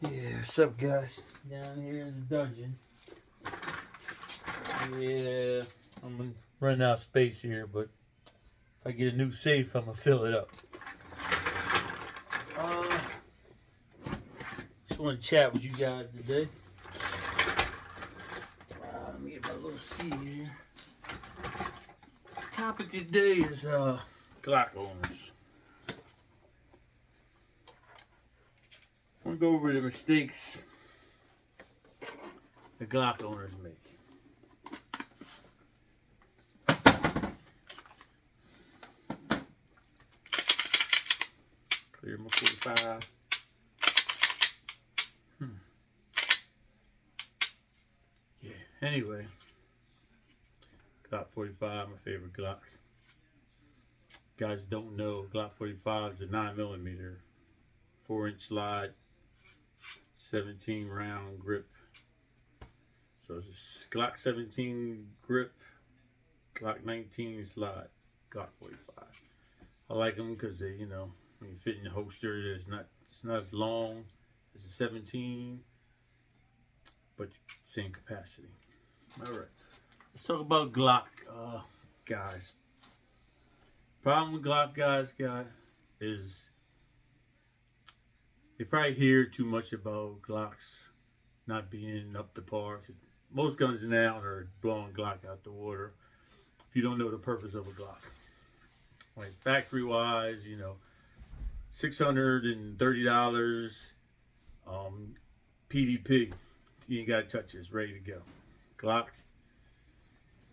Yeah, what's up, guys? Down here in the dungeon. Yeah, I'm running out of space here, but if I get a new safe, I'm gonna fill it up. Uh, just want to chat with you guys today. Let me get my little seat here. Topic today is Glock owners. I want to go over the mistakes the Glock owners make. Clear my 45. Yeah, anyway. Glock 45, my favorite Glock. Guys don't know, Glock 45 is a 9mm, 4-inch slide, 17 round grip. So it's a Glock 17 grip, Glock 19 slide, Glock 45. I like them because they, when you fit in the holster, it's not as long as a 17, but same capacity. All right, let's talk about Glock, guys. Problem with Glock guys, is they probably hear too much about Glocks not being up to par. Most guns now are blowing Glock out the water if you don't know the purpose of a Glock. Like factory wise, $630, PDP, you ain't gotta touch it, it's ready to go. Glock,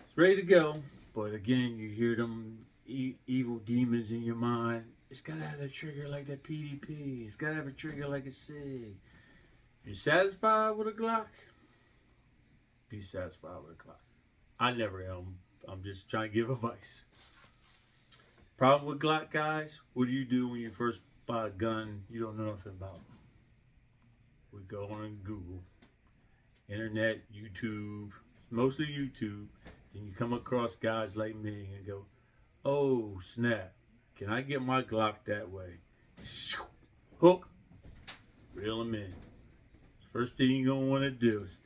it's ready to go, but again, you hear them evil demons in your mind. It's gotta have a trigger like that PDP. It's gotta have a trigger like a SIG. If you're satisfied with a Glock, be satisfied with a Glock. I never am. I'm just trying to give advice. Problem with Glock guys, what do you do when you first buy a gun you don't know nothing about? We go on Google, internet, YouTube, mostly YouTube. Then you come across guys like me and go, oh snap, can I get my Glock that way? Hook, reel them in. First thing you're gonna wanna do is,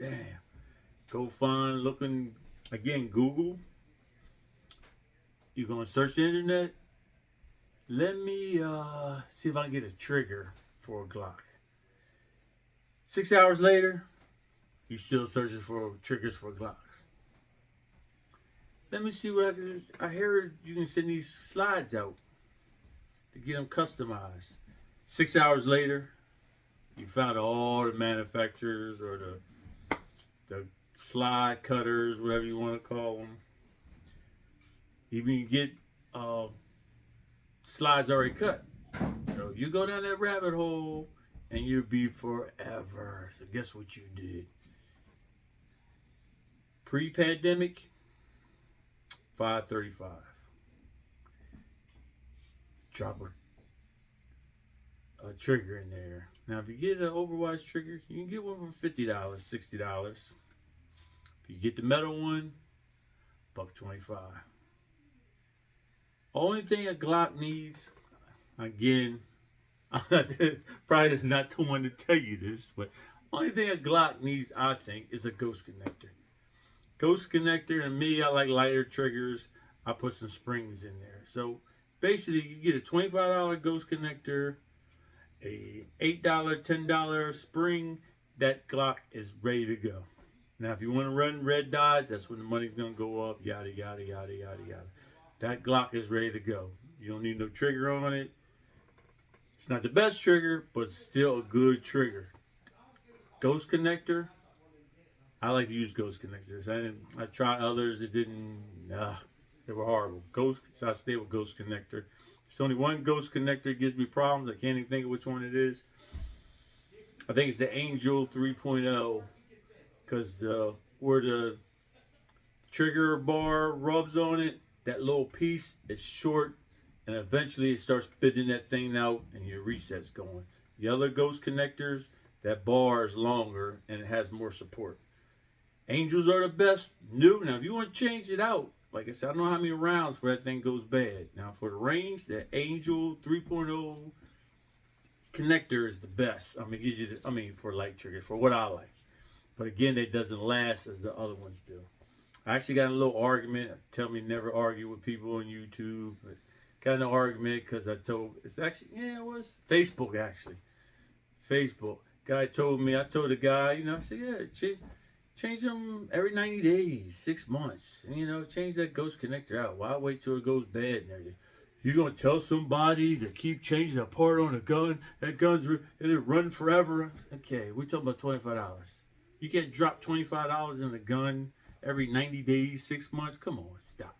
go find, looking, again, Google. You're gonna search the internet. Let me see if I can get a trigger for a Glock. 6 hours later, you're still searching for triggers for Glocks. Let me see what I heard you can send these slides out to get them customized. 6 hours later, you found all the manufacturers or the slide cutters, whatever you want to call them. Even you get slides already cut. So you go down that rabbit hole and you'll be forever. So guess what you did? Pre-pandemic, 535. Drop a trigger in there. Now, if you get an Overwatch trigger, you can get one for $50, $60. If you get the metal one, $125. Only thing a Glock needs, again, I'm probably not the one to tell you this, but only thing a Glock needs, I think, is a ghost connector. Ghost connector, and me, I like lighter triggers. I put some springs in there. So basically, you get a $25 ghost connector, a $8, $10 spring. That Glock is ready to go. Now, if you want to run red dot, that's when the money's gonna go up. Yada yada yada yada yada. That Glock is ready to go. You don't need no trigger on it. It's not the best trigger, but it's still a good trigger. Ghost connector. I like to use ghost connectors. I tried others. It didn't. They were horrible. So I stay with ghost connector. There's only one ghost connector that gives me problems. I can't even think of which one it is. I think it's the Angel 3.0, because where the trigger bar rubs on it, that little piece is short, and eventually it starts spitting that thing out, and your reset's going. The other ghost connectors, that bar is longer and it has more support. Angels are the best. New. Now, if you want to change it out, like I said, I don't know how many rounds where that thing goes bad. Now, for the range, that Angel 3.0 connector is the best. I mean, it gives you, for light triggers, for what I like. But again, it doesn't last as the other ones do. I actually got in a little argument. Tell me never argue with people on YouTube. But got in an argument because it was Facebook actually. Facebook. Guy told me, I told the guy, I said, yeah, change them every 90 days, 6 months. And, change that ghost connector out. Why wait till it goes bad and everything? You're going to tell somebody to keep changing a part on a gun? That it'll run forever? Okay, we're talking about $25. You can't drop $25 in a gun every 90 days, 6 months? Come on, stop.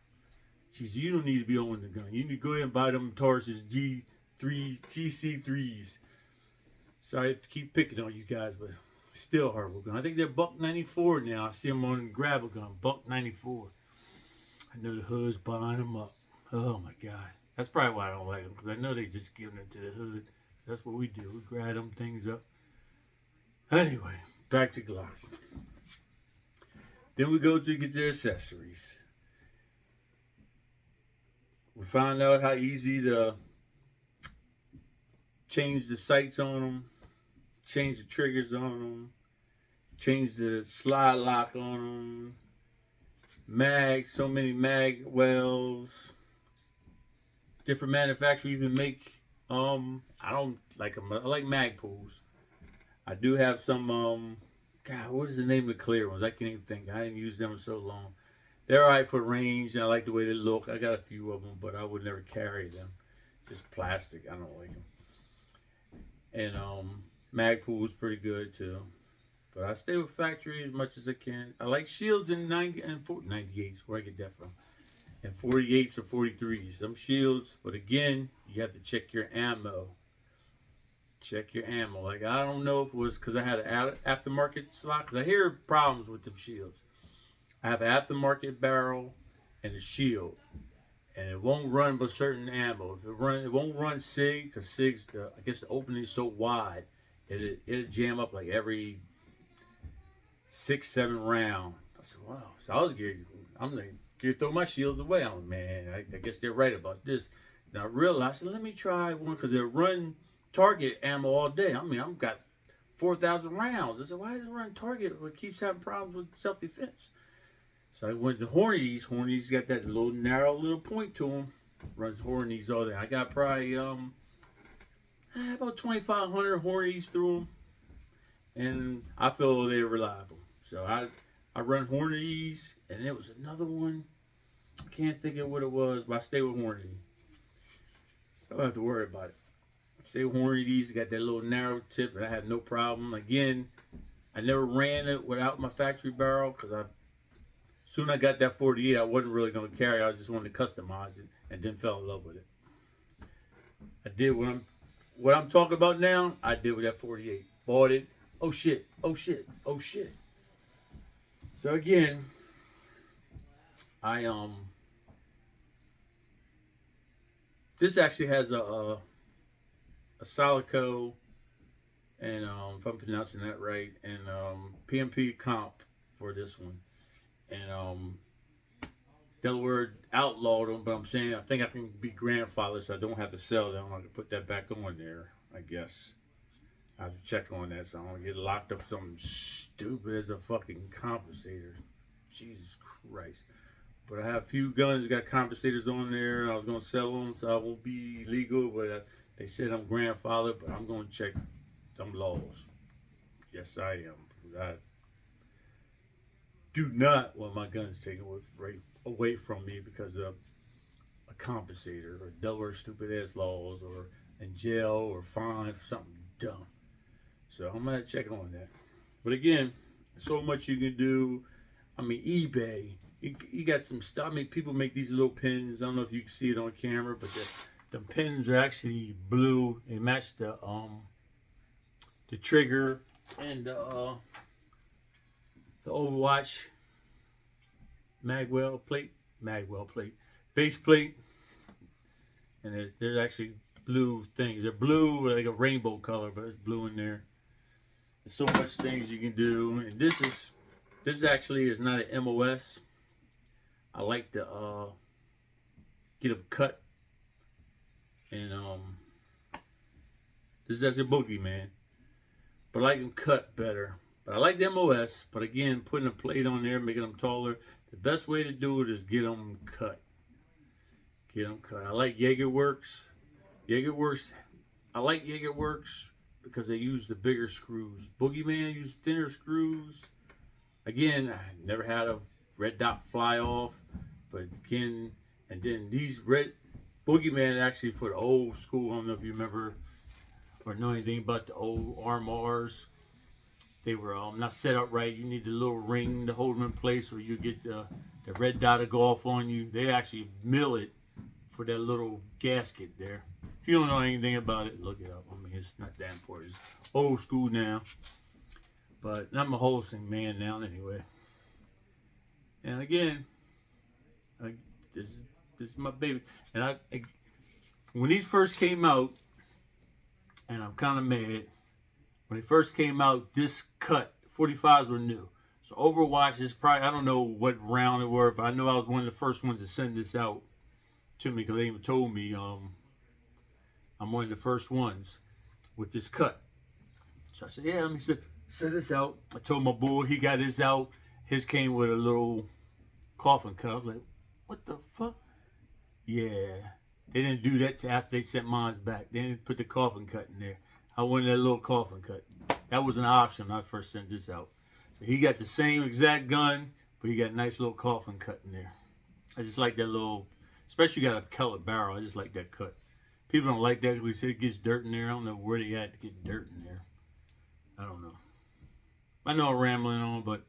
Jeez, you don't need to be owning the gun. You need to go ahead and buy them Tarsus GC3s. Sorry to keep picking on you guys, but still horrible gun. I think they're $1.94 now. I see them on Grab a Gun, $1.94. I know the hood's buying them up. Oh my God. That's probably why I don't like them, because I know they just giving it to the hood. That's what we do. We grab them things up. Anyway, back to Glock. Then we go to get their accessories. We found out how easy to change the sights on them, change the triggers on them, change the slide lock on them, so many mag wells, different manufacturers even make, I don't like them, I like mag pools. I do have some, God, what is the name of the clear ones? I can't even think. I didn't use them in so long. They're alright for range, and I like the way they look. I got a few of them, but I would never carry them. Just plastic. I don't like them. And Magpool's pretty good too. But I stay with factory as much as I can. I like shields in 98s, where I get that from. And 48s or 43s. Some shields, but again, you have to check your ammo. Check your ammo. Like, I don't know if it was because I had an aftermarket slot, because I hear problems with them shields. I have an aftermarket barrel and a shield, and it won't run but certain ammo. It won't run SIG, because SIG's I guess the opening is so wide, it'll jam up like every 6-7 round. I said, wow. So I was geared. I'm like, throw my shields away. I'm like, man, I guess they're right about this. And I realized, let me try one, because they run target ammo all day. I mean, I've got 4,000 rounds. I said, why does it run target? It keeps having problems with self-defense. So I went to Hornies. Hornies got that little narrow little point to them. Runs Hornies all day. I got probably about 2,500 Hornies through them, and I feel they're reliable. So I run Hornies, and there was another one. I can't think of what it was, but I stay with Hornady. So I don't have to worry about it. Stay with Hornies. Got that little narrow tip, and I had no problem. Again, I never ran it without my factory barrel, because soon I got that 48, I wasn't really going to carry. I just wanted to customize it, and then fell in love with it. I did what I'm talking about now. I did with that 48. Bought it. Oh shit. Oh shit. Oh shit. So again, this actually has a Solico, and if I'm pronouncing that right, and PMP comp for this one. And Delaware outlawed them, but I'm saying I think I can be grandfathered, so I don't have to sell them. I can put that back on there, I guess. I have to check on that, so I don't get locked up for something stupid as a fucking compensator. Jesus Christ. But I have a few guns that got compensators on there. I was going to sell them, so I won't be legal, but they said I'm grandfathered, but I'm going to check them laws. Yes, I am. I do not want my guns taken away from me because of a compensator or Delaware stupid ass laws, or in jail or fined for something dumb. So I'm gonna check on that. But again, so much you can do. I mean, eBay, you got some stuff. I mean, people make these little pins. I don't know if you can see it on camera, but the pins are actually blue. They match the trigger and the Overwatch magwell plate, base plate, and there's actually blue things. They're blue, like a rainbow color, but it's blue in there. There's so much things you can do, and this actually is not an MOS. I like to get them cut, and This is as a boogeyman. But I like them cut better. But I like the MOS. But again, putting a plate on there, making them taller. The best way to do it is get them cut. Get them cut. I like JagerWorks. JagerWorks. I like JagerWorks because they use the bigger screws. Boogeyman used thinner screws. Again, I never had a red dot fly off. But again, and then these red Boogeyman actually for the old school. I don't know if you remember or know anything about the old RMRs. They were not set up right. You need the little ring to hold them in place, or you get the red dot to go off on you. They actually mill it for that little gasket there. If you don't know anything about it, look it up. I mean, it's not that important. It's old school now. But I'm a wholesome man now anyway. And again, this is my baby. And I when these first came out, and I'm kind of mad. When they first came out, this cut 45s were new. So Overwatch is probably, I don't know what round it were, but I know I was one of the first ones to send this out to me because they even told me I'm one of the first ones with this cut. So I said, yeah, let me send this out. I told my boy, he got his out. His came with a little coffin cut. I was like, what the fuck? Yeah. They didn't do that till after they sent mine back. They didn't put the coffin cut in there. I wanted that little coffin cut. That was an option when I first sent this out. So he got the same exact gun, but he got a nice little coffin cut in there. I just like that little, especially got a colored barrel. I just like that cut. People don't like that because we say it gets dirt in there. I don't know where they at to get dirt in there. I don't know. I know I'm rambling on, but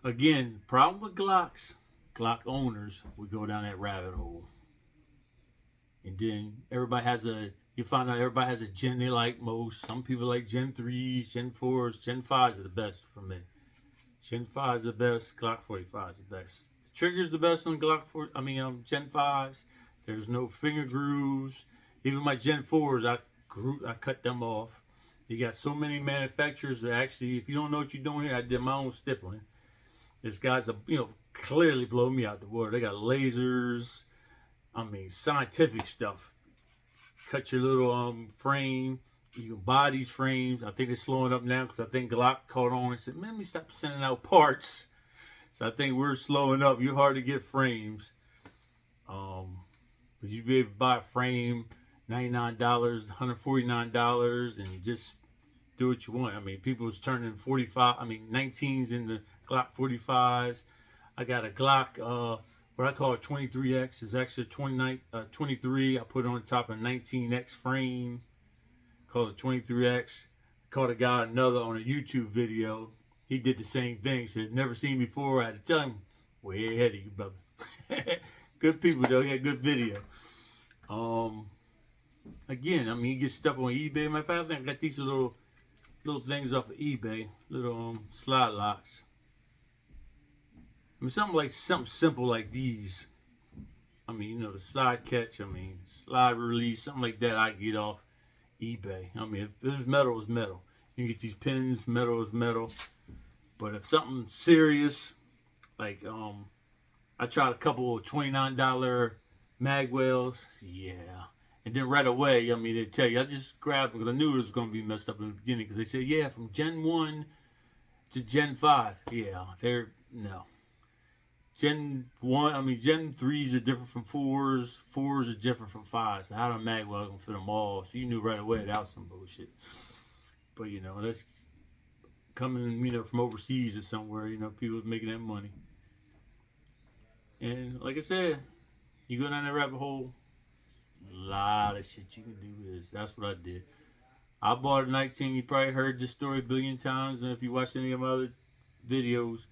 again, problem with Glocks, Glock owners, we go down that rabbit hole. And then everybody has you find out everybody has a gen they like most. Some people like Gen 3s, Gen 4s, Gen 5s are the best for me. Gen 5 is the best, Glock 45 is the best. The trigger's the best on Gen 5s. There's no finger grooves. Even my Gen 4s, I cut them off. You got so many manufacturers that actually, if you don't know what you're doing here, I did my own stippling. This guy's clearly blow me out the water. They got lasers. Scientific stuff. Cut your little frame. You can buy these frames. I think they're slowing up now because I think Glock caught on and said, man, let me stop sending out parts. So I think we're slowing up. You're hard to get frames. But you'd be able to buy a frame, $99, $149, and you just do what you want. People was turning 19s into Glock 45s. I got a Glock, what I call a 23X. It's actually a 23. I put it on top of a 19X frame. Called it 23X. I caught a guy another on a YouTube video. He did the same thing. Said, never seen before. I had to tell him, way ahead of you, brother. Good people though. He had good video. Again, you get stuff on eBay. Matter of fact, I think I got these little things off of eBay. Little slide locks. Something simple like these. The slide catch, slide release, something like that I get off eBay. If it's metal, it's metal. You get these pins, metal is metal. But if something serious, like I tried a couple of $29 magwells, yeah. And then right away, they tell you, I just grabbed them because I knew it was going to be messed up in the beginning because they said, yeah, from Gen 1 to Gen 5. Yeah, no. Gen 3s are different from 4s. 4s are different from 5s. So how the magwell gonna fit them all? So you knew right away that was some bullshit. But that's coming, from overseas or somewhere. People making that money. And like I said, you go down that rabbit hole. A lot of shit you can do with this. That's what I did. I bought a 19. You probably heard this story a billion times, and if you watched any of my other videos.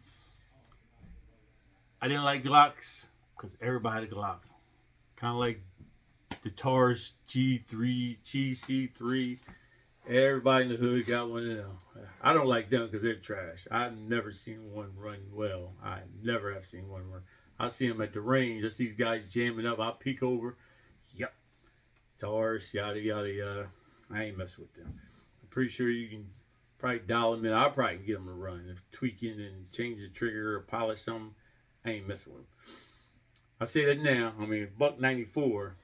I didn't like Glocks because everybody had a Glock. Kind of like the Taurus G3, GC3. Everybody in the hood got one of them. I don't like them because they're trash. I've never seen one run well. I never have seen one run. I see them at the range. I see these guys jamming up. I'll peek over. Yep. Taurus, yada, yada, yada. I ain't messing with them. I'm pretty sure you can probably dial them in. I probably can get them to run. If tweaking and change the trigger or polish something. I ain't messing with them. I say that now. $1.94.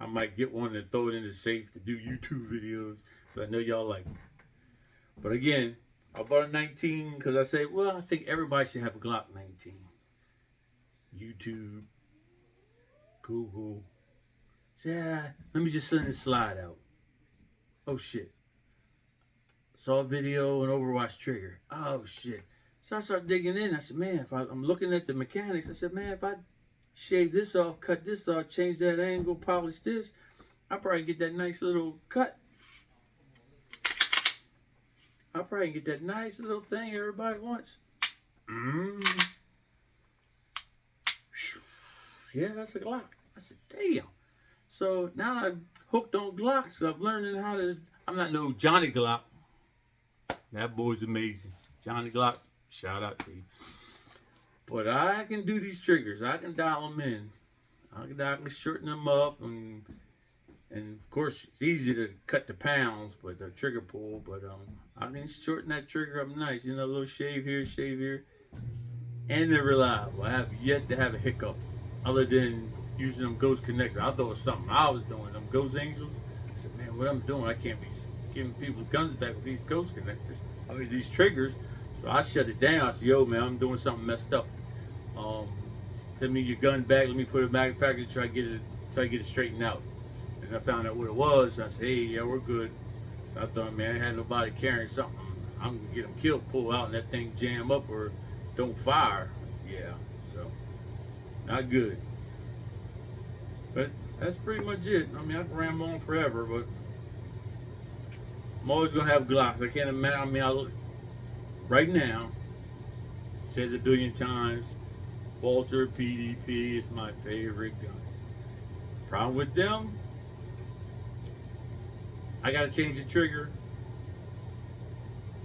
I might get one and throw it in the safe to do YouTube videos. But I know y'all like it. But again, I bought a 19 because I said, well, I think everybody should have a Glock 19. YouTube, Google. Yeah, let me just send this slide out. Oh shit. Saw a video on Overwatch trigger. Oh shit. So I started digging in. I said, man, if I'm looking at the mechanics, I said, man, if I shave this off, cut this off, change that angle, polish this, I'll probably get that nice little cut. I'll probably get that nice little thing everybody wants. Yeah, that's a Glock. I said, damn. So now I'm hooked on Glocks. So I'm learning how to. I'm not no Johnny Glock. That boy's amazing. Johnny Glock, shout out to you. But I can do these triggers. I can dial them in. I can shorten them up. And of course, it's easy to cut the pounds, but the trigger pull. But I can shorten that trigger up nice. You know, a little shave here. And they're reliable. I have yet to have a hiccup other than using them Ghost connectors. I thought it was something I was doing. Them Ghost Angels. I said, man, what I'm doing, I can't be giving people guns back with these Ghost connectors. I mean, these triggers. So I shut it down. I said, yo, man, I'm doing something messed up. Send me your gun back. Let me put it back in the factory. Try to get it straightened out. And I found out what it was. I said, hey, yeah, we're good. So I thought, man, I had nobody carrying something. I'm gonna get them killed, pull out, and that thing jam up or don't fire. Yeah, so not good. But that's pretty much it. I mean, I can ramble on forever, but I'm always gonna have Glocks. I can't imagine. I mean, I look right now. Said it a billion times. Walter PDP is my favorite gun. Problem with them, I gotta change the trigger.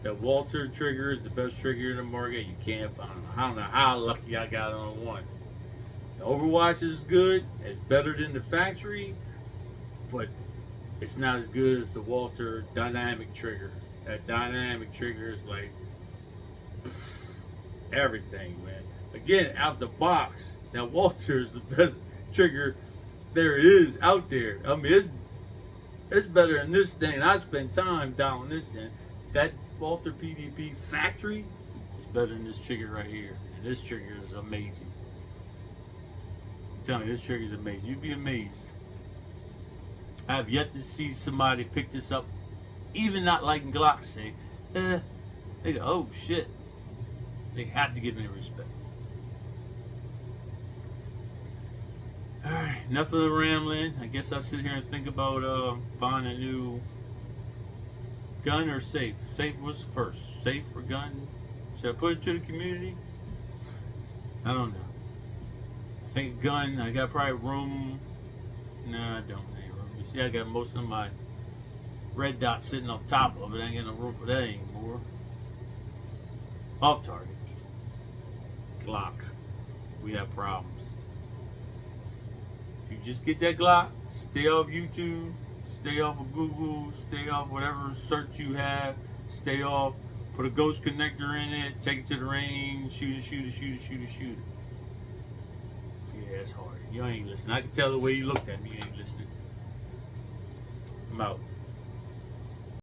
The Walter trigger is the best trigger in the market. You can't find. I don't know how lucky I got on one. The Overwatch is good. It's better than the factory, but it's not as good as the Walter dynamic trigger. That dynamic trigger is like everything, man. Again, out the box, that Walter is the best trigger there is out there. I mean, it's better than this thing. I spent time dialing this in. That Walter PDP factory is better than this trigger right here. And this trigger is amazing. I'm telling you, this trigger is amazing. You'd be amazed. I have yet to see somebody pick this up, even not liking Glock, say, they go, oh shit. They have to give me respect. Alright, enough of the rambling. I guess I'll sit here and think about buying a new gun or safe. Safe was first. Safe or gun? Should I put it to the community? I don't know. I think gun, I got probably room. Nah, I don't have any room. You see, I got most of my red dots sitting on top of it. I ain't got no room for that anymore. Off target. Glock. We have problems. If you just get that Glock, stay off YouTube, stay off of Google, stay off whatever search you have, stay off, put a Ghost connector in it, take it to the range, shoot it. Yeah, it's hard. You ain't listening. I can tell the way you looked at me, you ain't listening. I'm out.